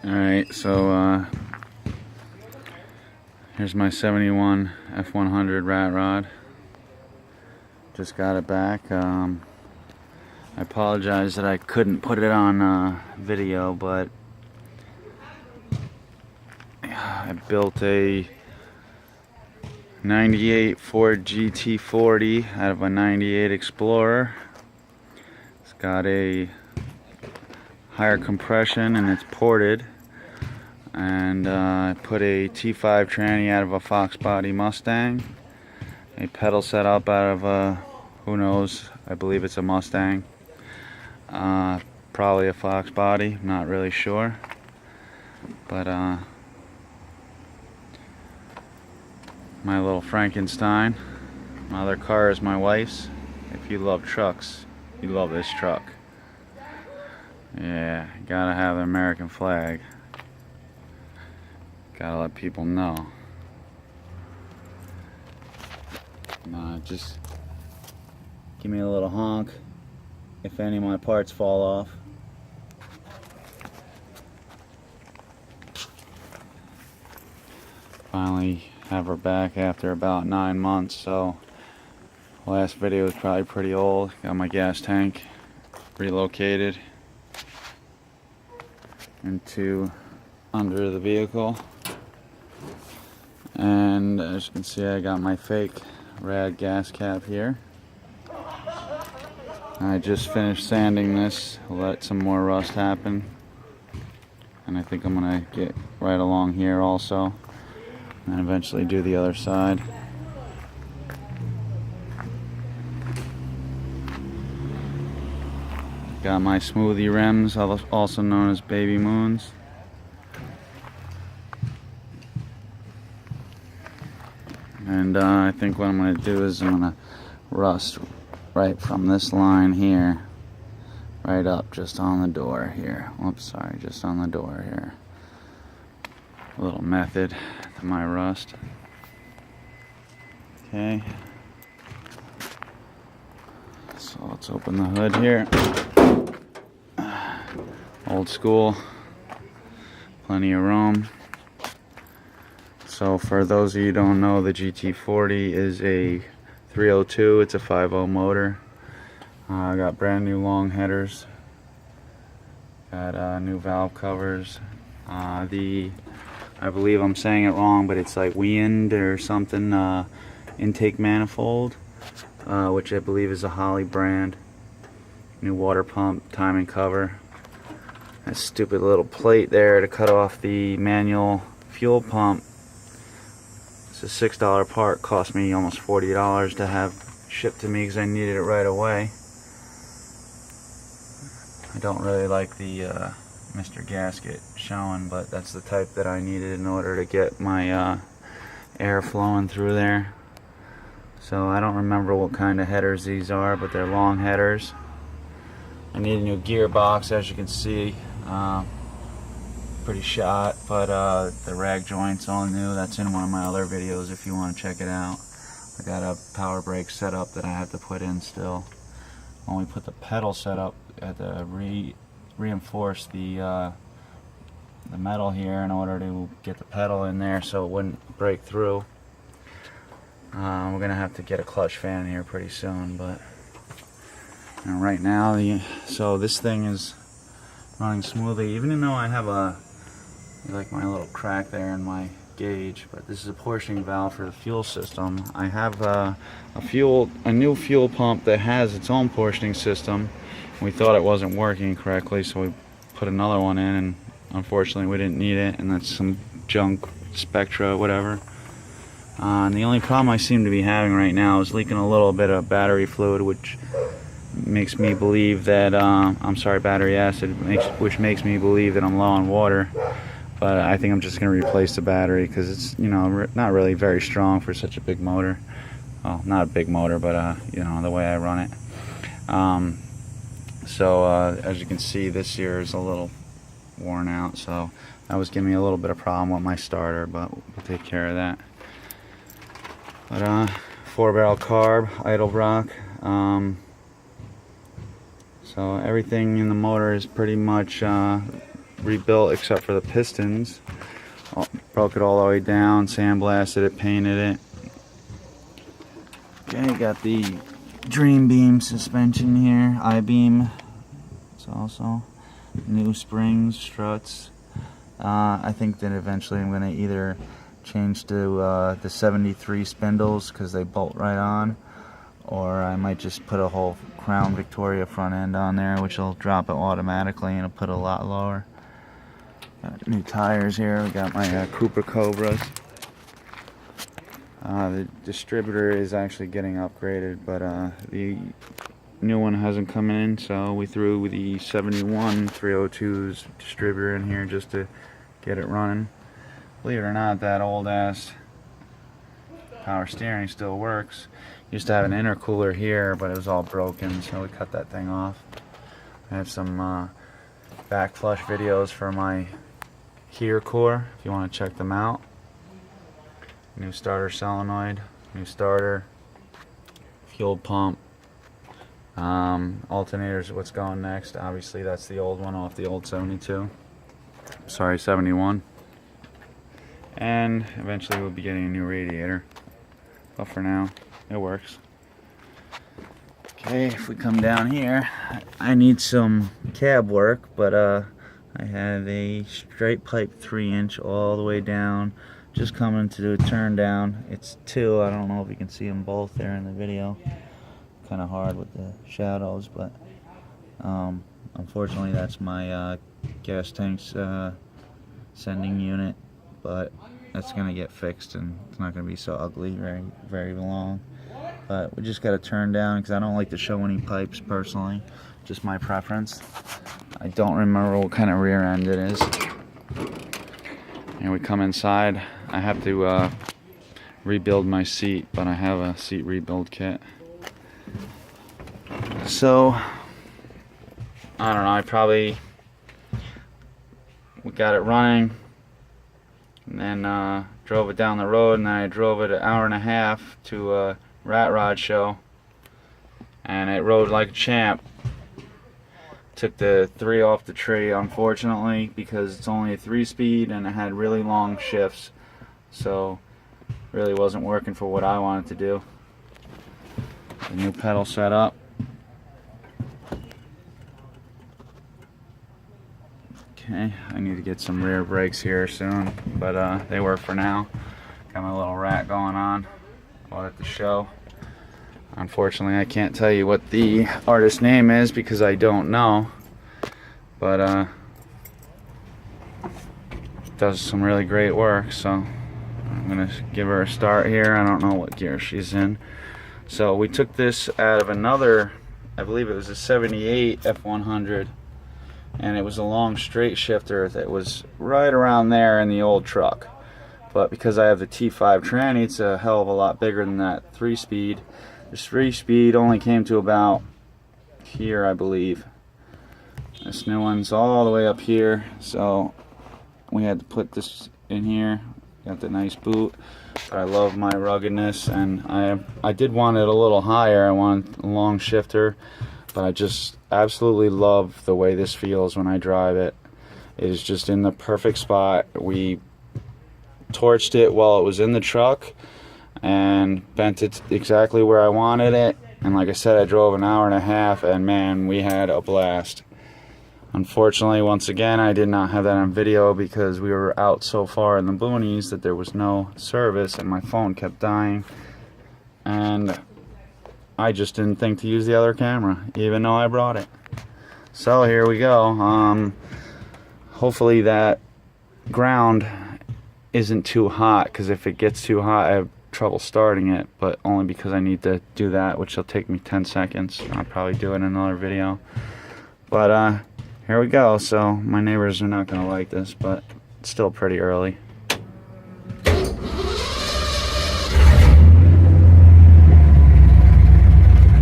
Alright, so here's my 71 F100 RatRod. Just got it back. I apologize that I couldn't put it on video, but I built a 98 Ford GT40 out of a 98 Explorer. It's got a higher compression and it's ported, and I put a T5 tranny out of a Fox body Mustang, a pedal setup out of a, who knows, I believe it's a Mustang, probably a Fox body, not really sure, but my little Frankenstein. My other car is my wife's. If you love trucks, you love this truck. Yeah, gotta have the American flag. Gotta let people know. Just give me a little honk if any of my parts fall off. Finally have her back after about 9 months, so last video was probably pretty old. Got my gas tank relocated into under the vehicle, and as you can see, I got my fake rad gas cap here. I just finished sanding this, let some more rust happen, and I think I'm gonna get right along here also and eventually do the other side. Got my smoothie rims, also known as baby moons. And I think what I'm going to do is I'm going to rust right from this line here, right up just on the door here. Oops, sorry, just on the door here. A little method to my rust. Okay. So let's open the hood here. Old school, plenty of room. So for those of you who don't know, the GT40 is a 302. It's a 5.0 motor. I got brand new long headers. Got new valve covers. I believe I'm saying it wrong, but it's like Wind or something, intake manifold, which I believe is a Holly brand. New water pump, timing cover. That stupid little plate there to cut off the manual fuel pump. It's a $6 part, cost me almost $40 to have shipped to me because I needed it right away. I don't really like the Mr. Gasket showing, but that's the type that I needed in order to get my air flowing through there. So I don't remember what kind of headers these are, but they're long headers. I need a new gearbox, as you can see. Pretty shot, but the rag joint's all new. That's in one of my other videos if you want to check it out. I got a power brake setup that I have to put in still. When we put the pedal setup, I had to reinforce the metal here in order to get the pedal in there so it wouldn't break through. We're gonna have to get a clutch fan in here pretty soon, but right now, so this thing is running smoothly, even though I have like my little crack there in my gauge. But this is a portioning valve for the fuel system. I have a new fuel pump that has its own portioning system. We thought it wasn't working correctly, so we put another one in, and unfortunately we didn't need it, and that's some junk Spectra, whatever. And the only problem I seem to be having right now is leaking a little bit of battery fluid, which makes me believe that battery acid, which makes me believe that I'm low on water. But I think I'm just going to replace the battery because it's, not really very strong for such a big motor. Well, not a big motor, but the way I run it. As you can see, this year is a little worn out, so that was giving me a little bit of problem with my starter, but we'll take care of that. But 4-barrel carb, idle rock. So everything in the motor is pretty much rebuilt except for the pistons. Broke it all the way down, sandblasted it, painted it. Okay, got the Dream Beam suspension here, I-beam. It's also new springs, struts. I think that eventually I'm going to either change to the 73 spindles because they bolt right on, or I might just put a whole Crown Victoria front end on there, which will drop it automatically and it'll put it a lot lower. Got new tires here. We got my Cooper Cobras. The distributor is actually getting upgraded, but the new one hasn't come in, so we threw the 71 302's distributor in here just to get it running. Believe it or not, that old ass power steering still works. Used to have an intercooler here, but it was all broken, so we cut that thing off. I have some back flush videos for my heater core if you want to check them out. New starter solenoid, new starter, fuel pump, alternators, what's going next. Obviously that's the old one off the old 72. Sorry, 71. And eventually we'll be getting a new radiator. But for now, it works. Okay, if we come down here, I need some cab work, but I have a straight pipe 3-inch all the way down, just coming to do a turn down. It's 2, I don't know if you can see them both there in the video. Kind of hard with the shadows, but unfortunately that's my gas tank's sending unit, but that's gonna get fixed and it's not gonna be so ugly very long. But we just got to turn down because I don't like to show any pipes personally, just my preference. I don't remember what kind of rear end it is. And we come inside. I have to rebuild my seat, but I have a seat rebuild kit. So I don't know, we got it running and then drove it down the road, and then I drove it an hour and a half to a RatRod show, and it rode like a champ. Took the 3 off the tree, unfortunately, because it's only a 3-speed and it had really long shifts, so really wasn't working for what I wanted to do. The new pedal set up. Okay, I need to get some rear brakes here soon, but they work for now. Got my little rat going on. Bought at the show. Unfortunately, I can't tell you what the artist's name is because I don't know, but does some really great work, so I'm gonna give her a start here. I don't know what gear she's in. So we took this out of another, I believe it was a 78 F100, and it was a long straight shifter that was right around there in the old truck. But because I have the T5 tranny, it's a hell of a lot bigger than that 3-speed. This 3-speed only came to about here, I believe. This new one's all the way up here, so we had to put this in here. Got the nice boot, but I love my ruggedness, and I did want it a little higher. I want a long shifter, but I just absolutely love the way this feels when I drive it. It is just in the perfect spot. We torched it while it was in the truck and bent it exactly where I wanted it, and like I said, I drove an hour and a half, and man, we had a blast. Unfortunately, once again, I did not have that on video because we were out so far in the boonies that there was no service and my phone kept dying, and I just didn't think to use the other camera even though I brought it. So here we go. Hopefully that ground isn't too hot, because if it gets too hot I have trouble starting it, but only because I need to do that, which will take me 10 seconds. I'll probably do it in another video, but here we go. So my neighbors are not gonna like this, but it's still pretty early.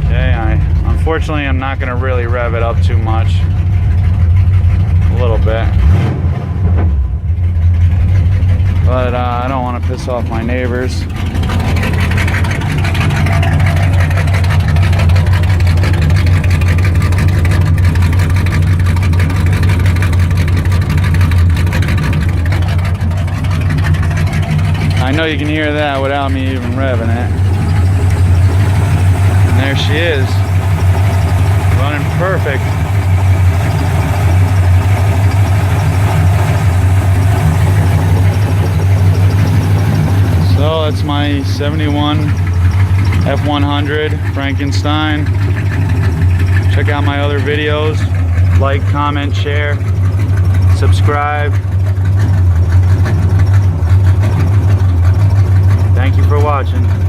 Okay, unfortunately I'm not gonna really rev it up too much, a little bit. But I don't want to piss off my neighbors. know you can hear that without me even revving it. And there she is, running perfect. So that's my 71 F100 Frankenstein. Check out my other videos. Like, comment, share, subscribe. Thank you for watching.